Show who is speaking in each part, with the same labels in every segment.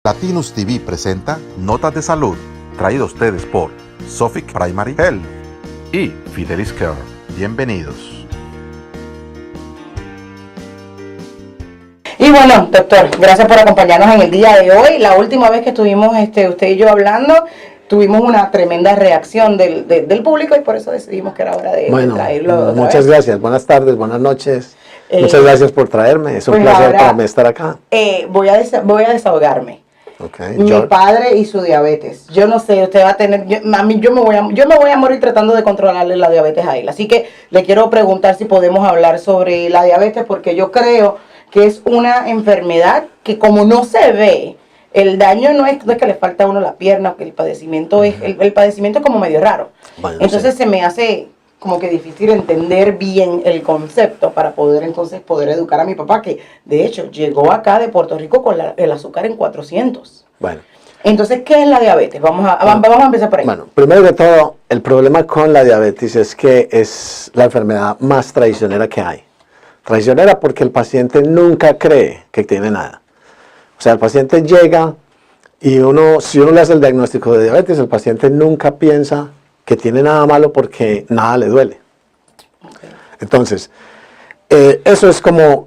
Speaker 1: Latinus TV presenta Notas de Salud, traído a ustedes por Suffolk Primary Health y Fidelis Care. Bienvenidos.
Speaker 2: Y bueno, doctor, gracias por acompañarnos en el día de hoy. La última vez que estuvimos usted y yo hablando, tuvimos una tremenda reacción del público y por eso decidimos que era hora de traerlo.
Speaker 3: Muchas gracias. Buenas tardes, buenas noches. Muchas gracias por traerme. Es un placer para mí estar acá.
Speaker 2: Voy a desahogarme.
Speaker 3: Okay,
Speaker 2: Mi padre y su diabetes. Yo no sé, usted va a tener, yo me voy a morir tratando de controlarle la diabetes a él. Así que le quiero preguntar si podemos hablar sobre la diabetes, porque yo creo que es una enfermedad que, como no se ve, el daño no es que le falta a uno la pierna, que el padecimiento es, el padecimiento es como medio raro.
Speaker 3: Bueno,
Speaker 2: entonces se me hace como que difícil entender bien el concepto para poder educar a mi papá, que de hecho llegó acá de Puerto Rico con el azúcar en 400.
Speaker 3: Bueno.
Speaker 2: Entonces, ¿qué es la diabetes? Vamos a empezar por ahí.
Speaker 3: Bueno, primero que todo, el problema con la diabetes es que es la enfermedad más traicionera que hay. Traicionera porque el paciente nunca cree que tiene nada. O sea, el paciente llega y si uno le hace el diagnóstico de diabetes, el paciente nunca piensa que tiene nada malo porque nada le duele. Okay. Entonces, eso es como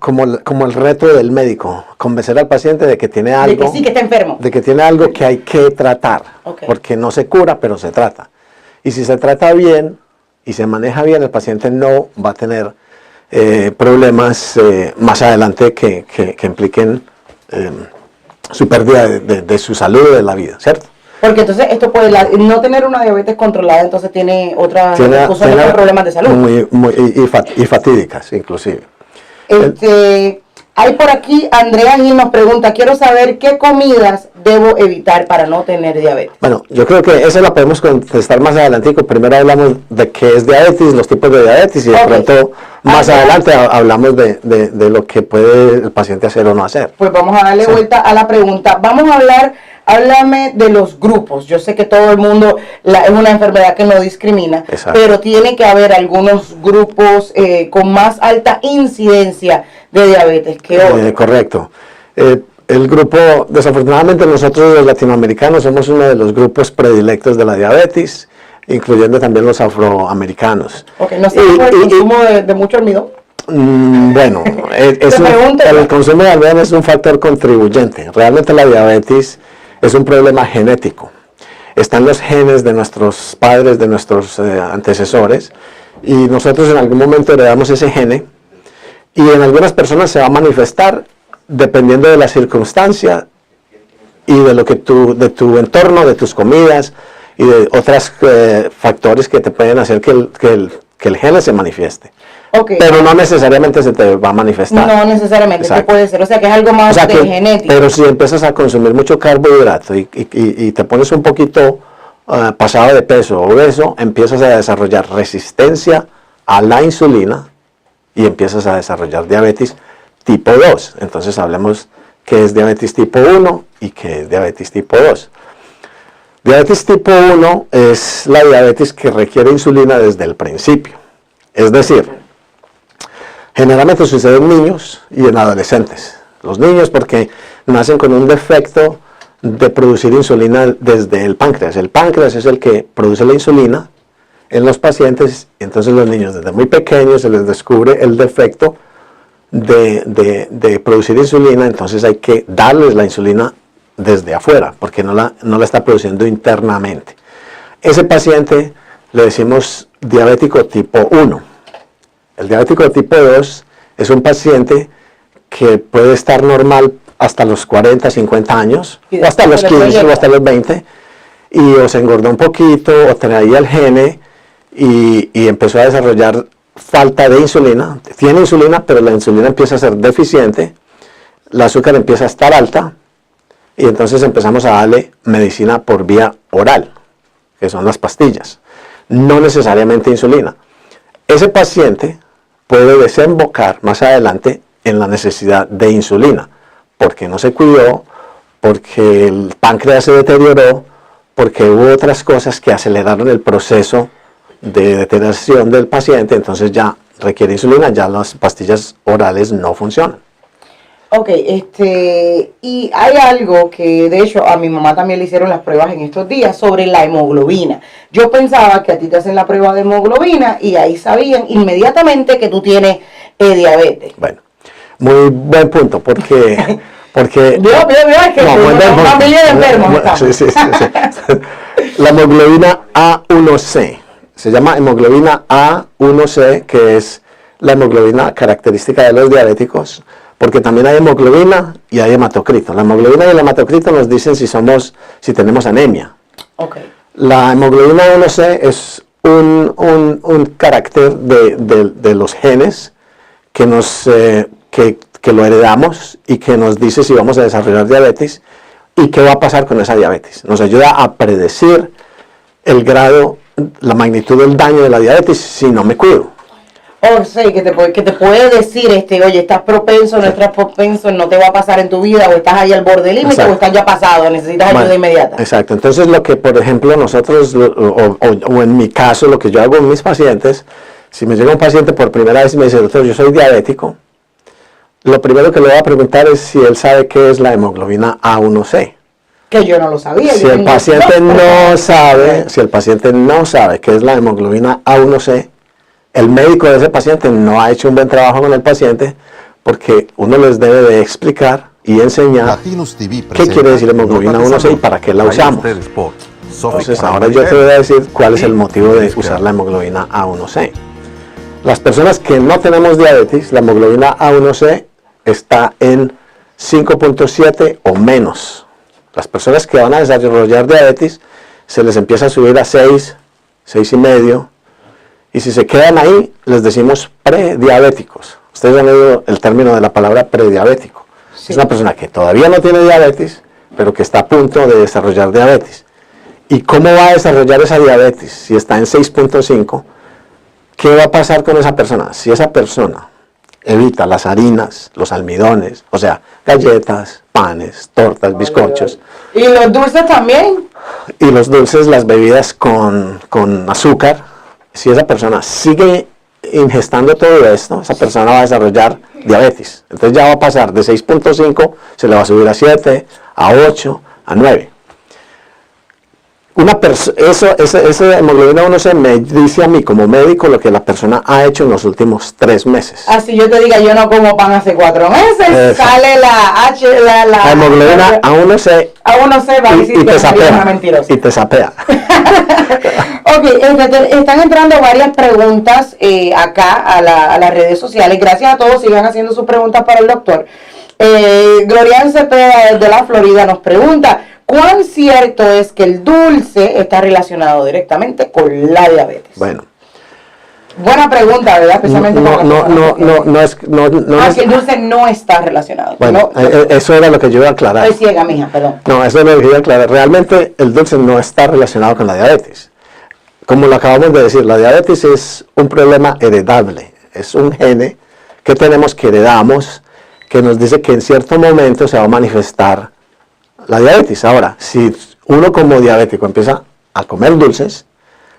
Speaker 3: el reto del médico, convencer al paciente de que tiene algo.
Speaker 2: De que sí, que está enfermo.
Speaker 3: De que tiene algo que hay que tratar,
Speaker 2: okay,
Speaker 3: porque no se cura, pero se trata. Y si se trata bien y se maneja bien, el paciente no va a tener problemas más adelante que impliquen su pérdida de su salud y de la vida, ¿cierto?
Speaker 2: Porque entonces esto puede, no tener una diabetes controlada, entonces tiene otros problemas de salud.
Speaker 3: Y fatídicas, inclusive.
Speaker 2: Hay por aquí, Andrea Gil nos pregunta, quiero saber qué comidas debo evitar para no tener diabetes.
Speaker 3: Bueno, yo creo que esa la podemos contestar más adelante. Primero hablamos de qué es diabetes, los tipos de diabetes, y de pronto más adelante hablamos de lo que puede el paciente hacer o no hacer.
Speaker 2: Pues vamos a darle vuelta a la pregunta. Vamos a háblame de los grupos. Yo sé que todo el mundo es una enfermedad que no discrimina,
Speaker 3: exacto,
Speaker 2: pero tiene que haber algunos grupos con más alta incidencia de diabetes que otros.
Speaker 3: Correcto. El grupo, desafortunadamente nosotros los latinoamericanos somos uno de los grupos predilectos de la diabetes, incluyendo también los afroamericanos.
Speaker 2: Ok, ¿no sé por el consumo de mucho almidón?
Speaker 3: Bueno, el consumo de almidón es un factor contribuyente. Realmente la diabetes es un problema genético. Están los genes de nuestros padres, de nuestros antecesores, y nosotros en algún momento heredamos ese gene, y en algunas personas se va a manifestar dependiendo de la circunstancia y de lo que de tu entorno, de tus comidas y de otros factores que te pueden hacer que el gene se manifieste.
Speaker 2: Okay.
Speaker 3: Pero no necesariamente se te va a manifestar.
Speaker 2: No necesariamente, que puede ser, o sea que es algo más genético.
Speaker 3: Pero si empiezas a consumir mucho carbohidrato y te pones un poquito pasado de peso o obeso, empiezas a desarrollar resistencia a la insulina y empiezas a desarrollar diabetes tipo 2. Entonces hablemos qué es diabetes tipo 1 y qué es diabetes tipo 2. Diabetes tipo 1 es la diabetes que requiere insulina desde el principio. Es decir, generalmente sucede en niños y en adolescentes. Los niños porque nacen con un defecto de producir insulina desde el páncreas. El páncreas es el que produce la insulina en los pacientes, y entonces los niños desde muy pequeños se les descubre el defecto de producir insulina, entonces hay que darles la insulina desde afuera, porque no la está produciendo internamente. Ese paciente le decimos diabético tipo 1. El diabético tipo 2 es un paciente que puede estar normal hasta los 40, 50 años, o hasta los 15 o hasta los 20, y o se engordó un poquito, o traía el gene, y empezó a desarrollar falta de insulina. Tiene insulina, pero la insulina empieza a ser deficiente, el azúcar empieza a estar alta, y entonces empezamos a darle medicina por vía oral, que son las pastillas, no necesariamente insulina. Ese paciente puede desembocar más adelante en la necesidad de insulina, porque no se cuidó, porque el páncreas se deterioró, porque hubo otras cosas que aceleraron el proceso de deterioración del paciente, entonces ya requiere insulina, ya las pastillas orales no funcionan.
Speaker 2: Ok, y hay algo que de hecho a mi mamá también le hicieron las pruebas en estos días sobre la hemoglobina. Yo pensaba que a ti te hacen la prueba de hemoglobina y ahí sabían inmediatamente que tú tienes diabetes.
Speaker 3: Bueno, muy buen punto, porque
Speaker 2: Dios, es que
Speaker 3: muy buen
Speaker 2: una familia de enfermos estamos.
Speaker 3: Sí. La hemoglobina A1C, se llama hemoglobina A1C, que es la hemoglobina característica de los diabéticos, porque también hay hemoglobina y hay hematocrito. La hemoglobina y el hematocrito nos dicen si tenemos anemia.
Speaker 2: Okay.
Speaker 3: La hemoglobina A1C es un carácter de los genes que que lo heredamos y que nos dice si vamos a desarrollar diabetes y qué va a pasar con esa diabetes. Nos ayuda a predecir el grado, la magnitud del daño de la diabetes si no me cuido.
Speaker 2: O sea, que te puede decir, oye, estás propenso, no estás propenso, no te va a pasar en tu vida, o estás ahí al borde del límite, o estás ya pasado, necesitas ayuda inmediata.
Speaker 3: Exacto. Entonces, lo que, por ejemplo, nosotros, o en mi caso, lo que yo hago en mis pacientes, si me llega un paciente por primera vez y me dice, doctor, yo soy diabético, lo primero que le voy a preguntar es si él sabe qué es la hemoglobina A1C.
Speaker 2: Que yo no lo sabía.
Speaker 3: Si el paciente no sabe qué es la hemoglobina A1C, el médico de ese paciente no ha hecho un buen trabajo con el paciente, porque uno les debe de explicar y enseñar qué quiere decir hemoglobina A1C y para qué la usamos. Entonces ahora yo te voy a decir cuál es el motivo de usar la hemoglobina A1C. Las personas que no tenemos diabetes, la hemoglobina A1C está en 5.7 o menos. Las personas que van a desarrollar diabetes se les empieza a subir a 6, 6,5, y si se quedan ahí, les decimos prediabéticos. Ustedes han oído el término de la palabra prediabético. Sí. Es una persona que todavía no tiene diabetes, pero que está a punto de desarrollar diabetes. ¿Y cómo va a desarrollar esa diabetes? Si está en 6.5, ¿qué va a pasar con esa persona? Si esa persona evita las harinas, los almidones, o sea, galletas, panes, tortas, bizcochos.
Speaker 2: ¿Y los dulces también?
Speaker 3: Y los dulces, las bebidas con azúcar. Si esa persona sigue ingestando todo esto, esa persona va a desarrollar diabetes. Entonces ya va a pasar de 6.5, se le va a subir a 7, a 8, a 9. Esa hemoglobina A1C me dice a mí como médico lo que la persona ha hecho en los últimos 3 meses.
Speaker 2: Así yo te diga, yo no como pan hace 4 meses, sale la
Speaker 3: hemoglobina A1C
Speaker 2: va a decir que es una mentirosa.
Speaker 3: Y te sapea.
Speaker 2: Ok, están entrando varias preguntas acá a las redes sociales. Gracias a todos, sigan haciendo sus preguntas para el doctor. Glorian Cepeda de la Florida nos pregunta, ¿cuán cierto es que el dulce está relacionado directamente con la diabetes?
Speaker 3: Bueno.
Speaker 2: Buena pregunta, ¿verdad? Especialmente
Speaker 3: que
Speaker 2: el dulce no está relacionado.
Speaker 3: Bueno, eso era lo que yo iba a aclarar.
Speaker 2: Estoy ciega, mija, perdón.
Speaker 3: No, eso era lo que yo iba a aclarar. Realmente el dulce no está relacionado con la diabetes. Como lo acabamos de decir, la diabetes es un problema heredable. Es un gene que tenemos, que heredamos, que nos dice que en cierto momento se va a manifestar la diabetes. Ahora, si uno como diabético empieza a comer dulces,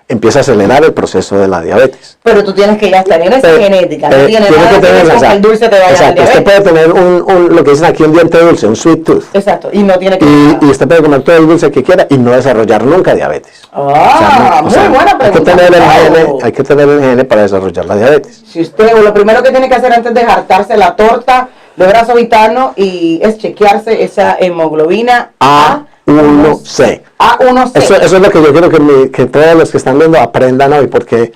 Speaker 3: empieza a acelerar el proceso de la diabetes.
Speaker 2: Pero tú tienes que ya tener esa genética, no tienes nada que ver con que el dulce te vaya a dar diabetes.
Speaker 3: Usted puede tener lo que dicen aquí, un diente dulce, un sweet tooth.
Speaker 2: Exacto, y no tiene que...
Speaker 3: Y usted puede comer todo el dulce que quiera y no desarrollar nunca diabetes.
Speaker 2: Muy buena pregunta.
Speaker 3: Hay que tener el gene para desarrollar la diabetes.
Speaker 2: Si usted, lo primero que tiene que hacer antes de hartarse la torta de brazo vitano es chequearse esa hemoglobina
Speaker 3: A1C. Eso es lo que yo quiero que todos los que están viendo aprendan hoy, porque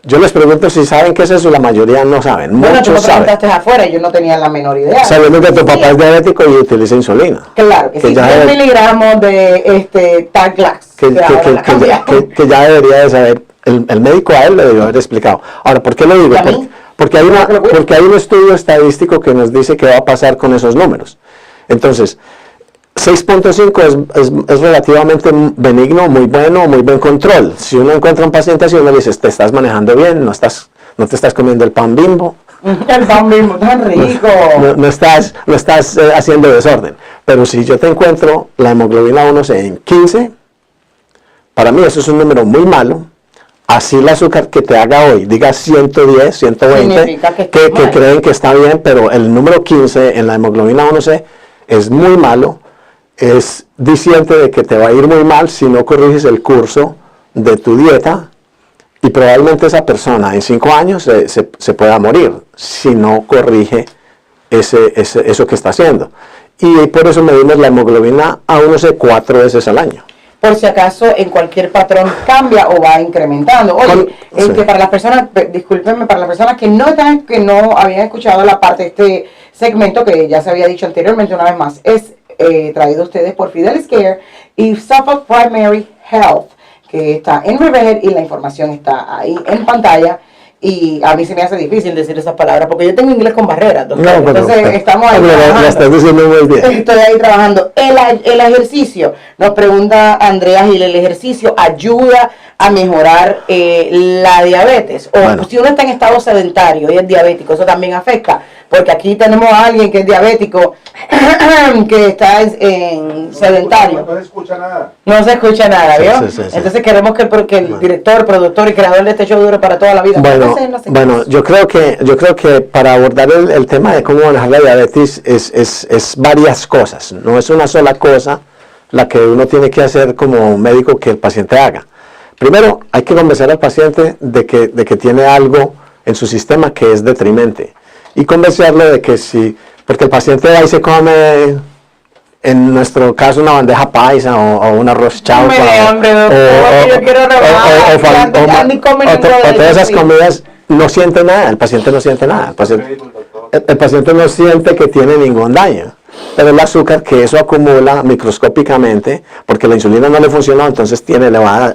Speaker 3: yo les pregunto si saben qué es eso, la mayoría no saben.
Speaker 2: Bueno, tú me
Speaker 3: Muchos saben.
Speaker 2: preguntaste afuera y yo no tenía la menor idea.
Speaker 3: Sabiendo que tu papá es diabético y utiliza insulina.
Speaker 2: Claro, que sí, 10 miligramos de Targlax.
Speaker 3: Que ya debería de saber, el médico a él le debió haber explicado. Ahora, ¿por qué lo digo? Porque hay un estudio estadístico que nos dice qué va a pasar con esos números. Entonces, 6.5 es relativamente benigno, muy bueno, muy buen control. Si uno encuentra un paciente así, uno le dice, te estás manejando bien, no te estás comiendo el pan Bimbo.
Speaker 2: El pan Bimbo, tan rico.
Speaker 3: No estás haciendo desorden. Pero si yo te encuentro la hemoglobina A1C en 15, para mí eso es un número muy malo. así el azúcar que te haga hoy, diga 110, 120,
Speaker 2: Significa que está
Speaker 3: que
Speaker 2: mal.
Speaker 3: creen que está bien, pero el número 15 en la hemoglobina 1C es muy malo, es diciente de que te va a ir muy mal si no corriges el curso de tu dieta, y probablemente esa persona en 5 años se pueda morir si no corrige eso que está haciendo. Y por eso medimos la hemoglobina A1C 4 veces al año.
Speaker 2: Por si acaso en cualquier patrón cambia o va incrementando. Oye,
Speaker 3: Sí.
Speaker 2: que para las personas, discúlpenme, para las personas que no habían escuchado la parte de este segmento que ya se había dicho anteriormente una vez más, es traído a ustedes por Fidelis Care y Suffolk Primary Health, que está en Riverhead, y la información está ahí en pantalla. Y a mí se me hace difícil decir esas palabras porque yo tengo inglés con barreras, doctor.
Speaker 3: No, pero,
Speaker 2: Entonces estamos ahí
Speaker 3: lo
Speaker 2: trabajando.
Speaker 3: estás diciendo muy bien.
Speaker 2: Estoy ahí trabajando. El ejercicio, nos pregunta Andrea Gil, ¿el ejercicio ayuda a mejorar la diabetes? O
Speaker 3: Bueno.
Speaker 2: si uno está en estado sedentario y es diabético, eso también afecta. Porque aquí tenemos a alguien que es diabético, que está en sedentario.
Speaker 1: No se escucha nada.
Speaker 2: No se escucha nada,
Speaker 3: Sí,
Speaker 2: ¿vio?
Speaker 3: sí, sí, sí.
Speaker 2: Entonces queremos que el director, productor y creador de este show dure para toda la vida.
Speaker 3: Bueno, yo creo que para abordar el tema de cómo manejar la diabetes es varias cosas. No es una sola cosa la que uno tiene que hacer como médico que el paciente haga. Primero, hay que convencer al paciente de que tiene algo en su sistema que es detrimente. Y convencerlo de que sí, porque el paciente ahí se come, en nuestro caso, una bandeja paisa o un arroz chaufa. O todas esas comidas, no siente nada, el paciente no siente nada. El paciente no siente que tiene ningún daño. Pero el azúcar, que eso acumula microscópicamente, porque la insulina no le funcionó, entonces tiene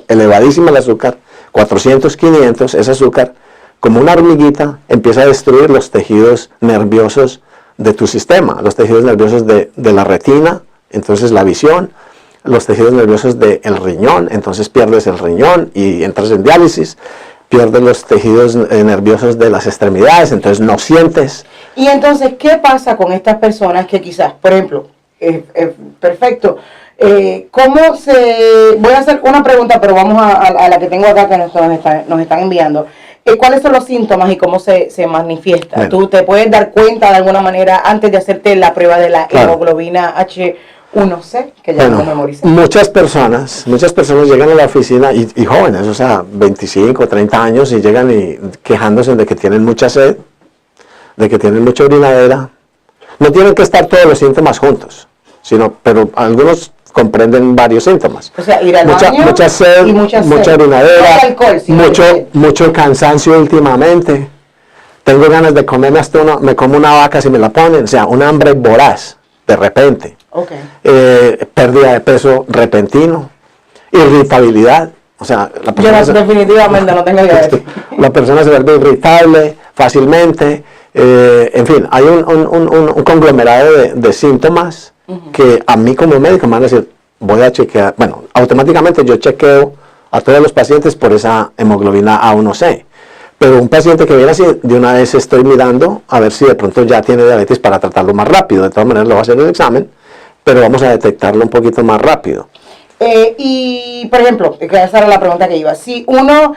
Speaker 3: elevadísima el azúcar, 400, 500, ese azúcar, como una hormiguita, empieza a destruir los tejidos nerviosos de tu sistema, los tejidos nerviosos de la retina, entonces la visión, los tejidos nerviosos del riñón, entonces pierdes el riñón y entras en diálisis, pierdes los tejidos nerviosos de las extremidades, entonces no sientes.
Speaker 2: Y entonces, ¿qué pasa con estas personas que quizás, por ejemplo, perfecto, ¿cómo se...? Voy a hacer una pregunta, pero vamos a la que tengo acá que nos están enviando. ¿Cuáles son los síntomas y cómo se manifiesta?
Speaker 3: Bueno.
Speaker 2: ¿Tú te puedes dar cuenta de alguna manera antes de hacerte la prueba de la
Speaker 3: Claro.
Speaker 2: hemoglobina H1C, que ya
Speaker 3: Bueno,
Speaker 2: lo memoricé?
Speaker 3: muchas personas llegan a la oficina y jóvenes, o sea, 25, 30 años, y llegan y quejándose de que tienen mucha sed, de que tienen mucha orinadera. No tienen que estar todos los síntomas juntos, pero algunos comprenden varios síntomas.
Speaker 2: O sea, ir al baño
Speaker 3: mucha sed,
Speaker 2: y mucha sed.
Speaker 3: orinadera,
Speaker 2: No alcohol, sino sed.
Speaker 3: mucho cansancio últimamente. Tengo ganas de comerme me como una vaca si me la ponen, o sea, un hambre voraz, de repente.
Speaker 2: Okay.
Speaker 3: Pérdida de peso repentino, irritabilidad, o sea, la persona
Speaker 2: Definitivamente no tengo diabetes.
Speaker 3: la persona se vuelve irritable fácilmente, en fin, hay un conglomerado de síntomas que a mí como médico me van a decir, voy a chequear, bueno, automáticamente yo chequeo a todos los pacientes por esa hemoglobina A1C. Pero un paciente que viene así, de una vez estoy mirando a ver si de pronto ya tiene diabetes para tratarlo más rápido. De todas maneras, lo va a hacer el examen, pero vamos a detectarlo un poquito más rápido.
Speaker 2: Y, por ejemplo, esa era la pregunta que iba. Si uno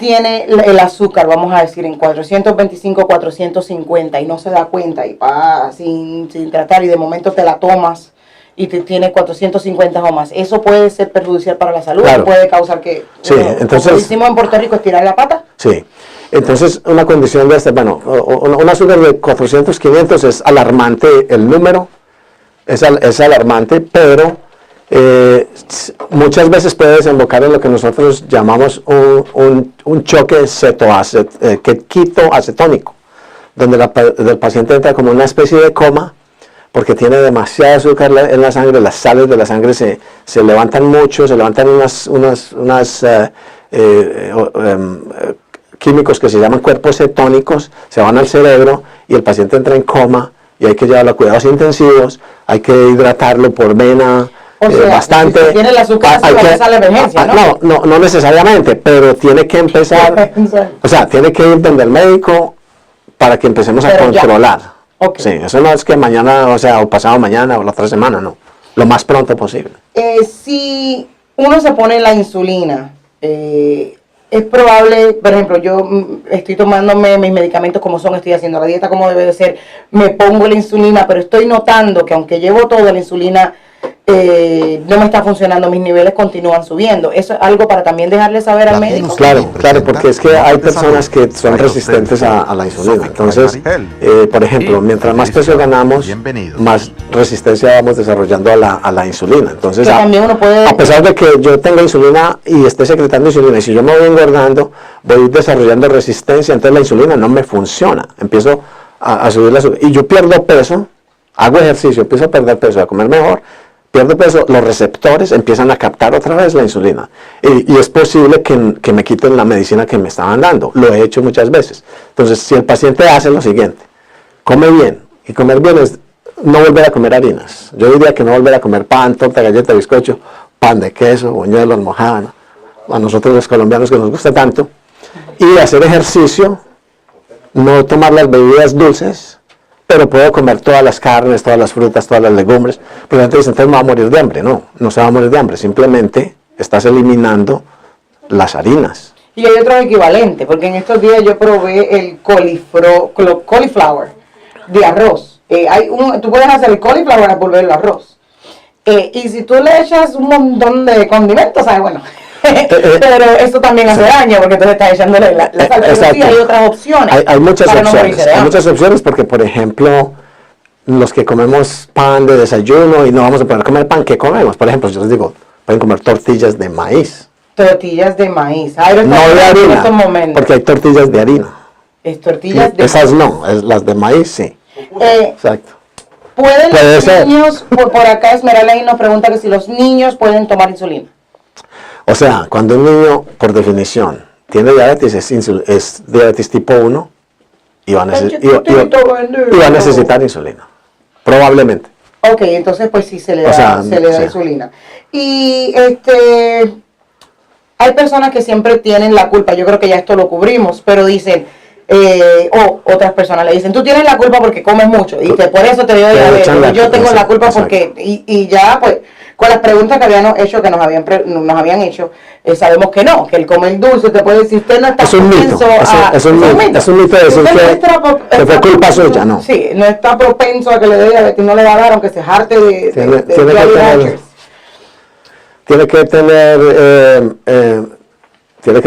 Speaker 2: tiene el azúcar, vamos a decir, en 425, 450 y no se da cuenta y va sin tratar y de momento te la tomas y te tiene 450 o más, ¿eso puede ser perjudicial para la salud?
Speaker 3: Claro.
Speaker 2: ¿Puede causar que,
Speaker 3: Sí, entonces,
Speaker 2: como hicimos en Puerto Rico, estirar la pata?
Speaker 3: Sí, entonces una condición de un azúcar de 400, 500 es alarmante el número, es alarmante, pero muchas veces puede desembocar en lo que nosotros llamamos un choque ketoacetónico, donde el paciente entra como una especie de coma, porque tiene demasiado azúcar en la sangre, las sales de la sangre se levantan mucho, se levantan unas químicos que se llaman cuerpos cetónicos, se van al cerebro y el paciente entra en coma y hay que llevarlo a cuidados intensivos, hay que hidratarlo por vena.
Speaker 2: O sea,
Speaker 3: bastante.
Speaker 2: Si tiene el azúcar, hay que a la emergencia, ¿no?
Speaker 3: No necesariamente, pero tiene que empezar, o sea, tiene que ir donde el médico para que empecemos a controlar.
Speaker 2: Okay.
Speaker 3: Sí, eso no es que mañana, o pasado mañana o la otra semana, no. Lo más pronto posible.
Speaker 2: Si uno se pone la insulina, es probable, por ejemplo, yo estoy tomándome mis medicamentos como son, estoy haciendo la dieta como debe de ser, me pongo la insulina, pero estoy notando que aunque llevo toda la insulina, no me está funcionando, mis niveles continúan subiendo. Eso es algo para también dejarle saber al médico.
Speaker 3: Claro, porque es que hay personas que son resistentes a la insulina. Entonces, por ejemplo, mientras más peso ganamos, más resistencia vamos desarrollando a la insulina. Entonces,
Speaker 2: también uno puede,
Speaker 3: a pesar de que yo tenga insulina y esté secretando insulina, y si yo me voy engordando, voy desarrollando resistencia, entonces la insulina no me funciona. Empiezo a subir la azúcar y yo pierdo peso, hago ejercicio, empiezo a perder peso, a comer mejor, pierdo peso, los receptores empiezan a captar otra vez la insulina. Y es posible que me quiten la medicina que me estaban dando. Lo he hecho muchas veces. Entonces, si el paciente hace lo siguiente, come bien, y comer bien es no volver a comer harinas. Yo diría que no volver a comer pan, torta, galleta, bizcocho, pan de queso, buñuelos, mojada, a nosotros los colombianos que nos gusta tanto, y hacer ejercicio, no tomar las bebidas dulces, pero puedo comer todas las carnes, todas las frutas, todas las legumbres. Pero la gente dice, entonces me va a morir de hambre. No, no se va a morir de hambre, simplemente estás eliminando las harinas.
Speaker 2: Y hay otros equivalentes, porque en estos días yo probé el cauliflower de arroz. Tú puedes hacer el cauliflower a volverlo arroz. Y si tú le echas un montón de condimentos, ¿sabes? Bueno, pero eso también hace daño, porque entonces estás echándole la sal. Pero sí hay otras opciones.
Speaker 3: Hay muchas
Speaker 2: para
Speaker 3: opciones.
Speaker 2: No
Speaker 3: hay muchas opciones porque, por ejemplo, los que comemos pan de desayuno y no vamos a poder comer pan, ¿qué comemos? Por ejemplo, yo les digo, pueden comer tortillas de maíz.
Speaker 2: Tortillas de maíz.
Speaker 3: No de harina, porque hay tortillas de harina.
Speaker 2: Es tortillas de
Speaker 3: Esas no, las de maíz sí. Exacto.
Speaker 2: ¿Pueden los niños, por acá Esmeralda nos pregunta que si los niños pueden tomar insulina?
Speaker 3: O sea, cuando un niño, por definición, tiene diabetes, es diabetes tipo 1 y va a necesitar insulina. Probablemente.
Speaker 2: Ok, entonces pues sí se le da, insulina. Y hay personas que siempre tienen la culpa, yo creo que ya esto lo cubrimos, pero dicen, otras personas le dicen, tú tienes la culpa porque comes mucho y que por eso te dio diabetes, yo tengo la culpa porque, y ya pues, con las preguntas que habían hecho, que nos habían hecho, sabemos que no, que el comer dulce te puede decir, usted no está propenso a... Es un mito decir
Speaker 3: que fue culpa suya, ¿no?
Speaker 2: Sí, no está propenso a que le dé diabetes, no le va a dar, aunque se jarte
Speaker 3: tiene que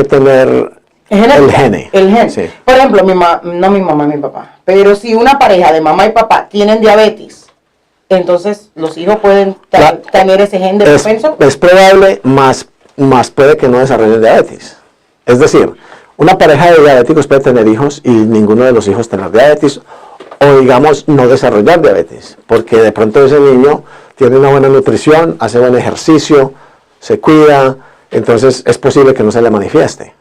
Speaker 3: tener el gene.
Speaker 2: El gen.
Speaker 3: Sí.
Speaker 2: Por ejemplo, no mi mamá, mi papá, pero si una pareja de mamá y papá tienen diabetes, entonces los hijos pueden tener ese gen de propenso.
Speaker 3: Es probable, más puede que no desarrollen diabetes. Es decir, una pareja de diabéticos puede tener hijos y ninguno de los hijos tener diabetes, o digamos no desarrollar diabetes, porque de pronto ese niño tiene una buena nutrición, hace buen ejercicio, se cuida, entonces es posible que no se le manifieste.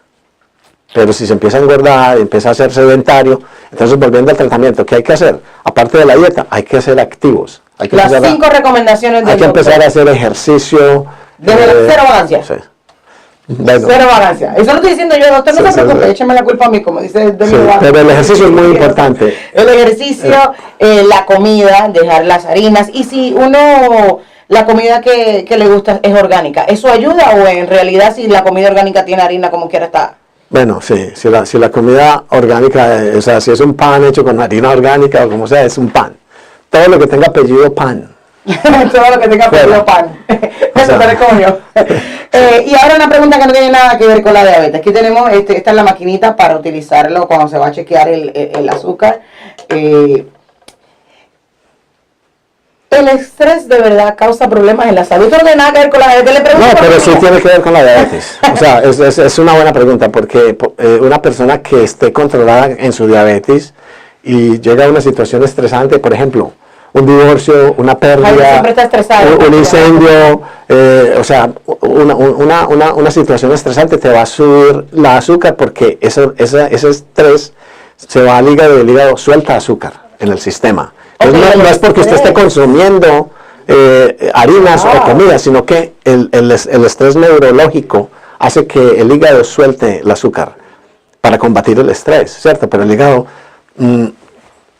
Speaker 3: Pero si se empieza a engordar, empieza a ser sedentario, entonces volviendo al tratamiento, ¿qué hay que hacer? Aparte de la dieta, hay que ser activos. Hay que
Speaker 2: Las 5 recomendaciones del
Speaker 3: Hay que empezar a hacer ejercicio.
Speaker 2: Cero vagancia.
Speaker 3: Sí.
Speaker 2: Bueno. Cero vagancia. Eso lo estoy diciendo yo, doctor, no se preocupe, écheme la culpa a mí, como dice
Speaker 3: pero el ejercicio es muy importante.
Speaker 2: El ejercicio, la comida, dejar las harinas, y si la comida que le gusta es orgánica, ¿eso ayuda o en realidad si la comida orgánica tiene harina como quiera está?
Speaker 3: Bueno, sí, si la comida orgánica, o sea, si es un pan hecho con harina orgánica o como sea, es un pan. Todo lo que tenga apellido pan.
Speaker 2: Todo lo que tenga apellido pan. Eso te como yo. Y ahora una pregunta que no tiene nada que ver con la diabetes. Aquí tenemos, esta es la maquinita para utilizarlo cuando se va a chequear el azúcar. El estrés de verdad causa problemas en la salud. ¿Esto no tiene nada que ver con la diabetes?
Speaker 3: No, pero sí tiene que ver con la diabetes. O sea, es una buena pregunta porque una persona que esté controlada en su diabetes y llega a una situación estresante, por ejemplo, un divorcio, una pérdida, un incendio, o sea, una situación estresante te va a subir la azúcar porque ese estrés se va al hígado y el hígado suelta azúcar en el sistema. Entonces, no es porque usted esté consumiendo harinas o comida, sino que el estrés neurológico hace que el hígado suelte el azúcar para combatir el estrés, ¿cierto? Pero el hígado,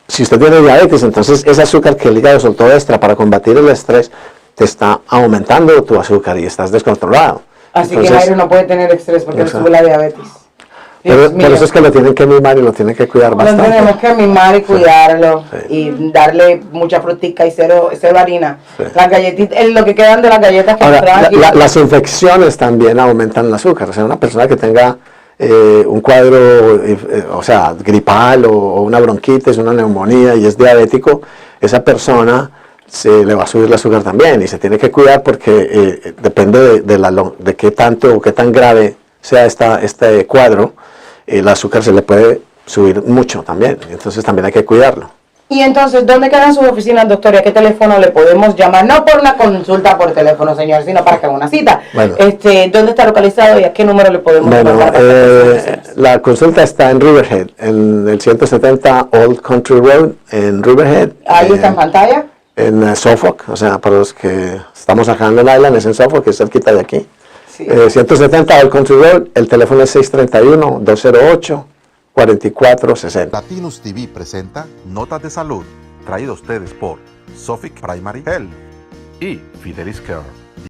Speaker 3: si usted tiene diabetes, entonces ese azúcar que el hígado soltó extra para combatir el estrés, te está aumentando tu azúcar y estás descontrolado.
Speaker 2: Así entonces, que Jairo no puede tener estrés porque le sube la diabetes. Dios
Speaker 3: Por
Speaker 2: mío.
Speaker 3: eso es que lo tienen que mimar y lo tienen que cuidar
Speaker 2: Lo
Speaker 3: bastante.
Speaker 2: tenemos que mimar y cuidarlo
Speaker 3: sí.
Speaker 2: y darle mucha frutica y cero harina.
Speaker 3: Sí.
Speaker 2: Las galletitas, lo que quedan de las galletas que nos
Speaker 3: Ahora,
Speaker 2: traen aquí.
Speaker 3: las infecciones también aumentan el azúcar. O sea, una persona que tenga un cuadro, o sea, gripal o una bronquitis, una neumonía y es diabético, esa persona se le va a subir el azúcar también y se tiene que cuidar porque depende de qué tanto o qué tan grave sea este cuadro, el azúcar se le puede subir mucho también. Entonces también hay que cuidarlo.
Speaker 2: Y entonces, ¿dónde quedan sus oficinas, doctor? ¿Y a qué teléfono le podemos llamar? No por una consulta por teléfono, señor, sino para que haga una cita.
Speaker 3: Bueno.
Speaker 2: ¿Dónde está localizado y a qué número le podemos
Speaker 3: Bueno,
Speaker 2: llamar? Para
Speaker 3: la consulta está en Riverhead, en el 170 Old Country Road, en Riverhead.
Speaker 2: Ahí está en pantalla.
Speaker 3: En Suffolk, o sea, para los que estamos acá en Long Island, es en Suffolk, que es cerquita de aquí.
Speaker 2: Sí.
Speaker 3: 170 Old Country Road, el teléfono es 631-208-4460.
Speaker 1: Latinus TV presenta Notas de Salud, traído a ustedes por Suffolk Primary Health y Fidelis Care.